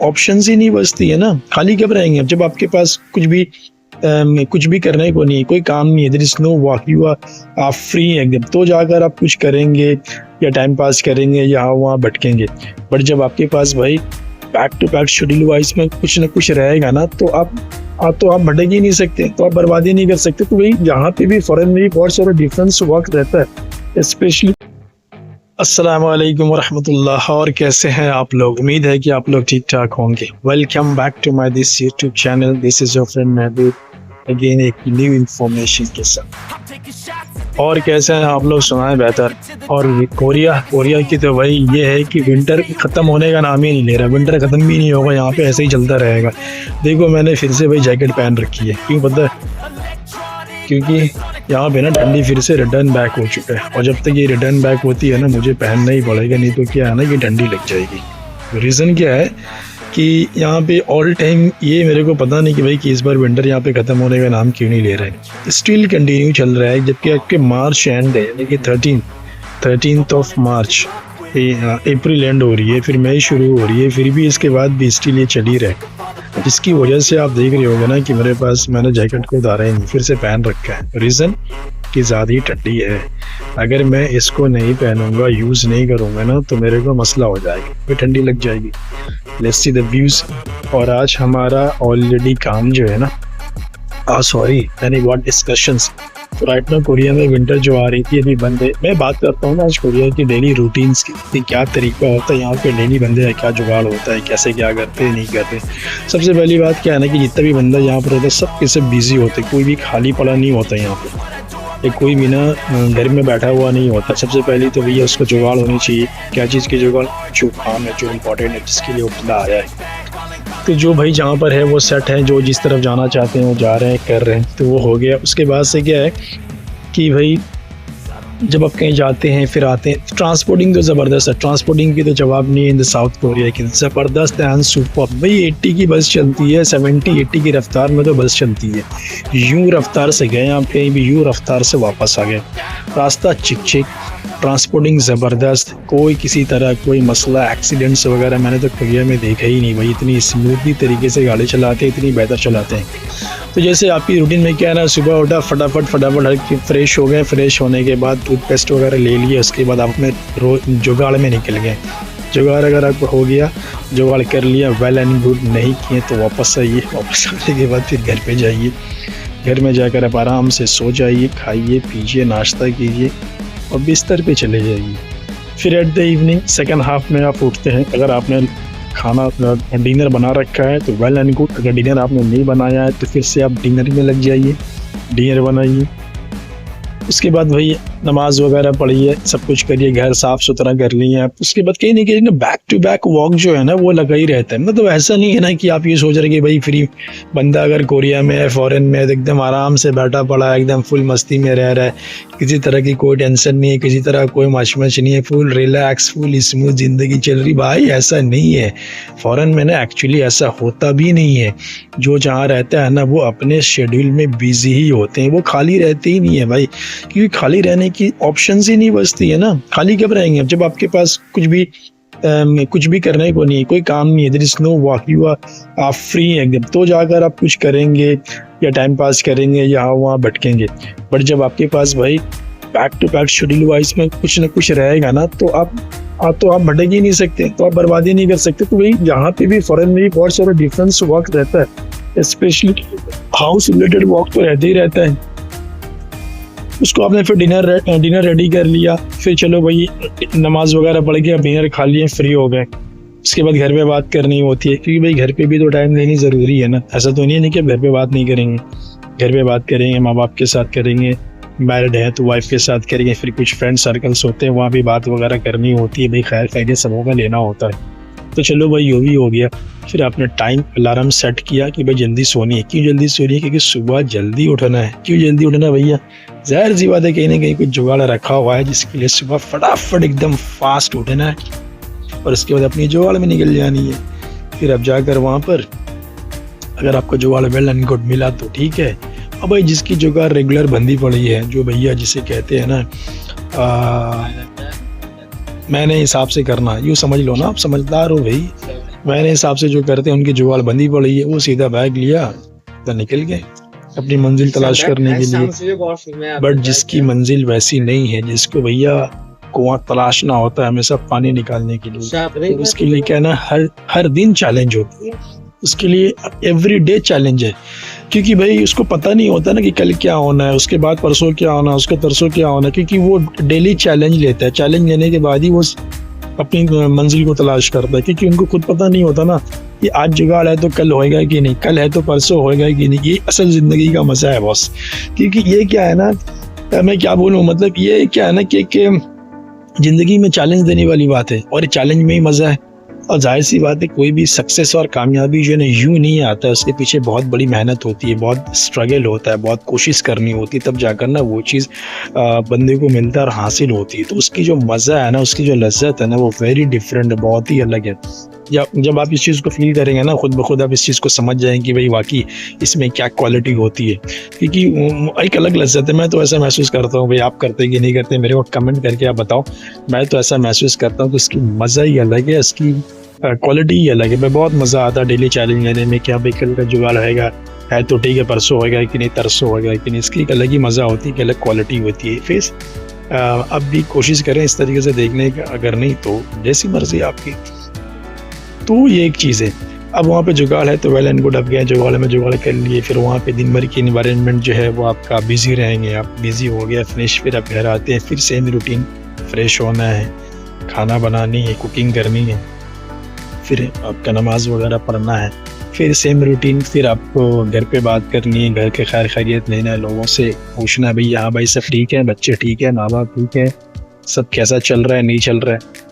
Options ही नहीं बचती है ना, खाली कब रहेंगे जब आपके पास कुछ भी करने को नहीं है, कोई काम नहीं है, देयर इज नो वर्क, आप फ्री हैं एकदम, तो जाकर आप कुछ करेंगे या टाइम पास करेंगे, यहाँ वहाँ भटकेंगे। बट जब आपके पास भाई back to back schedule wise में कुछ ना कुछ रहेगा ना, तो आप भटक ही नहीं सकते, तो आप बर्बादी नहीं कर सकते। तो भाई यहाँ पे भी फॉरेन में भी बहुत सारा डिफरेंस वर्क रहता है स्पेशली। अस्सलाम वालेकुम वरहमतुल्लाह, और कैसे हैं आप लोग? उम्मीद है कि आप लोग ठीक ठाक होंगे। Welcome back to my this YouTube channel, this is your friend Mehboob again एक न्यू इन्फॉर्मेशन के साथ। और कैसे हैं आप लोग? सुनाएं बेहतर। और कोरिया की तो भाई ये है कि विंटर ख़त्म होने का नाम ही नहीं ले रहा, विंटर ख़त्म भी नहीं होगा, यहाँ पे ऐसे ही चलता रहेगा। देखो मैंने फिर से भाई जैकेट पहन रखी है, क्यों पता है? क्योंकि यहाँ पे ना ठंडी फिर से रिटर्न बैक हो चुका है, और जब तक ये रिटर्न बैक होती है ना मुझे पहनना ही पड़ेगा, नहीं तो क्या है ना ये ठंडी लग जाएगी। रीज़न क्या है कि यहाँ पे ऑल टाइम ये मेरे को पता नहीं कि भाई कि इस बार विंटर यहाँ पे ख़त्म होने का नाम क्यों नहीं ले रहा है, स्टिल कंटिन्यू चल रहा है। जबकि आपके मार्च एंड है, यानी कि 13th of March, April and हो रही है, फिर मई शुरू हो रही है, फिर भी इसके बाद भी स्टिल ये चल ही रहा है। जिसकी वजह से आप देख रहे होगे ना कि मेरे पास मैंने जैकेट को उतारा ही नहीं, फिर से पहन रखा है। रीज़न कि ज़्यादा ही ठंडी है, अगर मैं इसको नहीं पहनूंगा, यूज़ नहीं करूँगा ना, तो मेरे को मसला हो जाएगा, फिर ठंडी लग जाएगी। Let's see the views. और आज हमारा ऑलरेडी काम जो है ना, मैंने व्हाट डिस्कशंस राइट ना, कोरिया में विंटर जो आ रही थी अभी बंद है। मैं बात करता हूँ ना आज कोरिया की डेली रूटीन्स की, क्या तरीका होता है यहाँ पे डेली बंदे का, क्या जुगाड़ होता है, कैसे क्या करते हैं नहीं करते। सबसे पहली बात क्या है ना कि जितना भी बंदा यहाँ पर होता है सब के सब बिजी होते, कोई भी खाली पड़ा नहीं होता यहाँ पे, कोई भी ना घर में बैठा हुआ नहीं होता। सबसे पहले तो भैया उसको जुगाड़ होनी चाहिए। क्या चीज़ की जुगाड़? जो काम है, जो इम्पोर्टेंट है, जिसके लिए उपला आया है, तो जो भाई जहाँ पर है वो सेट है, जो जिस तरफ जाना चाहते हैं वो जा रहे हैं, कर रहे हैं, तो वो हो गया। उसके बाद से क्या है कि भाई जब आप कहीं जाते हैं फिर आते हैं, ट्रांसपोर्टिंग तो ज़बरदस्त है, ट्रांसपोर्टिंग की तो जवाब नहीं है इन द साउथ कोरिया की, ज़बरदस्त एंड सुपर। भाई 80 की बस चलती है, 70-80 की रफ्तार में तो बस चलती है। यूँ रफ्तार से गए आप कहीं भी, यूँ रफ्तार से वापस आ गए, रास्ता चिक, ट्रांसपोर्टिंग ज़बरदस्त, कोई किसी तरह कोई मसला एक्सीडेंट्स वगैरह मैंने तो कोरिया में देखा ही नहीं। भाई इतनी स्मूथली तरीके से गाड़ी चलाते हैं, इतनी बेहतर चलाते हैं। तो जैसे आपकी रूटीन में क्या है ना, सुबह उठा फटाफट फ्रेश हो गए, फ्रेश होने के बाद टूथपेस्ट वगैरह ले लिए, उसके बाद आप अपने जुगाड़ में निकल गए। जुगाड़ अगर आपको हो गया, जुगाड़ कर लिया, वेल एंड गुड, नहीं किए तो वापस आइए, वापस आने के बाद फिर घर पे जाइए, घर में जाकर आप आराम से सो जाइए, खाइए पीजिए, नाश्ता कीजिए और बिस्तर पे चले जाइए। फिर at the evening second half में आप उठते हैं, अगर आपने खाना डिनर बना रखा है तो वेल एंड गुड, अगर डिनर आपने नहीं बनाया है तो फिर से आप डिनर में लग जाइए, डिनर बनाइए। उसके बाद भाई नमाज वगैरह पढ़िए, सब कुछ करिए, घर साफ़ सुथरा कर लिए आप। उसके बाद कहीं नहीं कहीं ना बैक टू बैक वॉक जो है ना वो लगा ही रहता है। मतलब ऐसा नहीं है ना कि आप ये सोच रहे कि भाई फ्री बंदा अगर कोरिया में है, फॉरेन में है, तो एकदम आराम से बैठा पड़ा है, एकदम फुल मस्ती में रह रहा है, किसी तरह की कोई टेंशन नहीं है, किसी तरह कोई मचमच नहीं है, फुल रिलैक्स, फुल स्मूथ ज़िंदगी चल रही। भाई ऐसा नहीं है, फ़ॉरेन में ना एक्चुअली ऐसा होता भी नहीं है। जो जहाँ रहता है ना वो अपने शेड्यूल में बिजी ही होते हैं, वो खाली रहते ही नहीं है भाई, क्योंकि खाली रहने की ऑप्शंस ही नहीं बचती है ना, खाली कब रहेंगे जब आपके पास कुछ भी करने को नहीं है, कोई काम नहीं है, देयर इज नो वर्क, आप फ्री हैं एकदम, तो जाकर आप कुछ करेंगे या टाइम पास करेंगे, यहाँ वहाँ भटकेंगे। बट जब आपके पास भाई back to back schedule wise में कुछ ना कुछ रहेगा ना, तो आप भटक ही नहीं सकते, तो आप बर्बादी नहीं कर सकते। तो भाई यहाँ पे भी फॉरेन में भी बहुत सारा डिफरेंस वर्क रहता है, स्पेशली हाउस रिलेटेड वर्क तो रहते ही रहता है। उसको आपने फिर डिनर रेडी कर लिया, फिर चलो भाई नमाज वगैरह पढ़ के अब डिनर खा लिए, फ्री हो गए। उसके बाद घर पे बात करनी होती है, क्योंकि भाई घर पे भी तो टाइम देनी ज़रूरी है ना। ऐसा तो नहीं है कि घर पे बात नहीं करेंगे, घर पे बात करेंगे, माँ बाप के साथ करेंगे, मैरिड है तो वाइफ के साथ करेंगे, फिर कुछ फ्रेंड सर्कल्स होते हैं वहाँ भी बात वगैरह करनी होती है, भाई खैर खैरियत सबों का लेना होता है। तो चलो भाई यो भी हो गया। फिर आपने टाइम अलार्म सेट किया कि भाई जल्दी सोनी है। क्यों जल्दी सोनी है? क्योंकि सुबह जल्दी उठना है। क्यों जल्दी उठना भैया? ज़ाहिर सी बात है कहीं ना कहीं कुछ जुगाड़ रखा हुआ है जिसके लिए सुबह फटाफट एकदम फास्ट उठना है और उसके बाद अपनी जुगाड़ में निकल जानी है। फिर अब जाकर वहाँ पर अगर आपको जुगाड़ वेल एंड गुड मिला तो ठीक है, अब भाई जिसकी जुगाड़ रेगुलर बंदी पड़ी है, जो भैया जिसे कहते हैं ना मैंने हिसाब से करना, यूँ समझ लो ना, आप समझदार हो भाई, मेरे हिसाब से जो करते हैं उनकी जुगाड़ बंदी पड़ी है, वो सीधा बैग लिया तो निकल गए अपनी मंजिल तलाश करने के लिए। बट जिसकी मंजिल वैसी नहीं है, जिसको भैया कुआं तलाशना होता है हमेशा पानी निकालने के लिए, तो उसके लिए क्या है ना, हर दिन चैलेंज होती है, उसके लिए एवरी डे चैलेंज है। क्योंकि भाई उसको पता नहीं होता ना कि कल क्या होना है, उसके बाद परसों क्या होना है, उसके तरसों क्या होना है, क्योंकि वो डेली चैलेंज लेता है। चैलेंज लेने के बाद ही वो अपनी मंजिल को तलाश करता है, क्योंकि उनको खुद पता नहीं होता ना कि आज जुगाड़ है तो कल होएगा कि नहीं, कल है तो परसों होएगा कि नहीं। ये असल जिंदगी का मजा है बॉस। क्योंकि ये क्या है ना, मैं क्या बोलूँ, मतलब ये क्या है ना कि जिंदगी में चैलेंज देने वाली बात है, और चैलेंज में ही मजा है। और जाहिर सी बात है, कोई भी सक्सेस और कामयाबी जो है ना यूं नहीं आता है, उसके पीछे बहुत बड़ी मेहनत होती है, बहुत स्ट्रगल होता है, बहुत कोशिश करनी होती है, तब जाकर ना वो चीज़ बंदे को मिलता है और हासिल होती है। तो उसकी जो मज़ा है ना, उसकी जो लज्जत है ना, वो वेरी डिफरेंट है, बहुत ही अलग है। जब आप इस चीज़ को फील करेंगे ना, खुद ब खुद आप इस चीज़ को समझ जाएंगे कि भाई वाकई इसमें क्या क्वालिटी होती है, क्योंकि एक अलग लज्जत है। मैं तो ऐसा महसूस करता हूँ, भाई आप करते कि नहीं करते मेरे को कमेंट करके आप बताओ। मैं तो ऐसा महसूस करता हूँ कि इसकी मज़ा ही अलग है, इसकी क्वालिटी ही अलग है। मैं बहुत मज़ा आता है डेली चैलेंज लेने में, क्या भाई कल का जुगाड़ रहेगा, है तो ठीक है, परसों होएगा कि नहीं, तरसों होएगा कि नहीं। इसकी एक अलग ही मज़ा होती है, कि अलग क्वालिटी होती है। फिर अब भी कोशिश करें इस तरीके से देखने का, अगर नहीं तो जैसी मर्जी आपकी। तो ये एक चीज़ है। अब वहाँ पे जुगाड़ है तो वेल एंड गुड, अब गए जुगाड़ में जुगाड़ कर लिए, फिर वहाँ पे दिन भर की इन्वायरमेंट जो है वो आपका बिजी रहेंगे, आप बिजी हो गया फिनिश, फिर आप घर आते हैं, फिर सेम रूटीन, फ्रेश होना है, खाना बनानी है, कुकिंग करनी है, फिर आपका नमाज वगैरह पढ़ना है, फिर सेम रूटीन, फिर आपको घर पे बात करनी है, घर के खैर खैरियत लेना है, लोगों से पूछना है भाई हाँ भाई सब ठीक है, बच्चे ठीक है, माँ बाप ठीक है, सब कैसा चल रहा है, नहीं चल रहा है,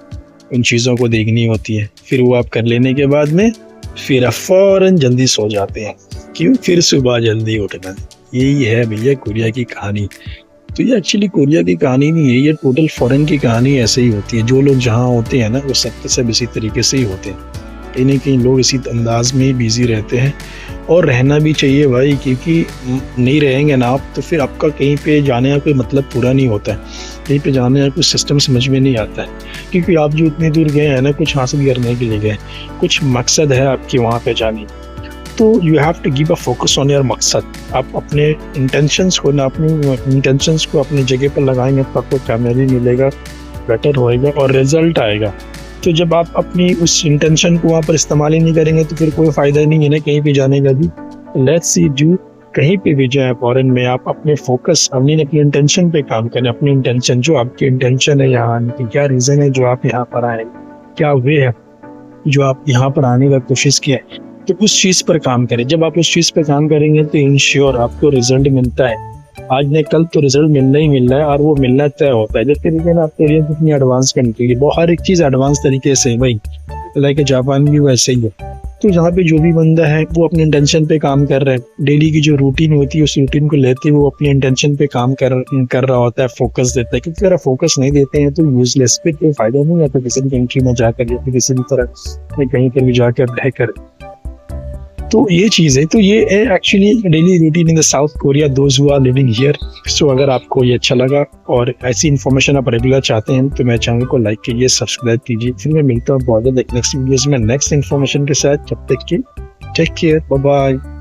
उन चीज़ों को देखनी होती है। फिर वो आप कर लेने के बाद में फिर आप फ़ौरन जल्दी सो जाते हैं। क्यों? फिर सुबह जल्दी उठना है। यही है भैया कोरिया की कहानी। तो ये एक्चुअली कोरिया की कहानी नहीं है, ये टोटल फॉरेन की कहानी ऐसे ही होती है। जो लोग जहाँ होते हैं ना, वो सब के सब इसी तरीके से ही होते हैं। कहीं ना कहीं लोग इसी अंदाज में ही बिजी रहते हैं, और रहना भी चाहिए भाई, क्योंकि नहीं रहेंगे ना आप तो फिर आपका कहीं पे जाने का कोई मतलब पूरा नहीं होता है, कहीं पे जाने का कुछ सिस्टम समझ में नहीं आता है। क्योंकि आप जो इतनी दूर गए हैं ना, कुछ हासिल करने के लिए गए, कुछ मकसद है आपके वहाँ पे जाने, तो you have to give a focus on your मकसद। आप अपने इंटेंशंस को ना, अपनी इंटेंशंस को अपनी जगह पर लगाएंगे तो आपको कामयाबी मिलेगा, बेटर होएगा और रिजल्ट आएगा। तो जब आप अपनी उस इंटेंशन को वहाँ पर इस्तेमाल ही नहीं करेंगे तो फिर कोई फ़ायदा नहीं है ना कहीं पे जाने का भी। लेट्स सी जो कहीं पे भी जाए फॉरेन में, आप अपने फोकस अपनी इंटेंशन पे काम करें। अपनी इंटेंशन, जो आपकी इंटेंशन है यहाँ आने की, क्या रीज़न है जो आप यहाँ पर आए, क्या वे है जो आप यहाँ पर आने का कोशिश किया है, तो उस चीज़ पर काम करें। जब आप उस चीज़ पर काम करेंगे तो इंश्योर आपको रिजल्ट मिलता है। आज नहीं कल तो रिजल्ट मिलना ही मिलना है, और वो मिलना तय होता है। जैसे लेकिन आप कोरिया कितनी एडवांस कंट्री है, बहुत हर एक चीज़ एडवांस तरीके से है भाई, लाइक जापान भी वैसे ही है। तो यहाँ पे जो भी बंदा है वो अपने इंटेंशन पे काम कर रहा है, डेली की जो रूटीन होती है उस रूटीन को लेते हुए वो अपनी इंटेंशन पे काम कर रहा होता है, फोकस देता है। क्योंकि अगर फोकस नहीं देते हैं तो यूजलेस, फिर कोई फायदा नहीं है। तो किसी भी कंट्री में जाकर या फिर किसी भी तरह कहीं पर भी जाकर रहकर, तो ये चीज़ है। तो ये है actually daily routine in the South Korea, those who are living here. So अगर आपको ये अच्छा लगा और ऐसी इन्फॉर्मेशन आप रेगुलर चाहते हैं तो मेरे चैनल को लाइक कीजिए, सब्सक्राइब कीजिए। फिर मैं मिलता हूँ बहुत जल्द नेक्स्ट वीडियोज़ में नेक्स्ट इन्फॉर्मेशन के साथ। जब तक कि टेक केयर, बाय बाय।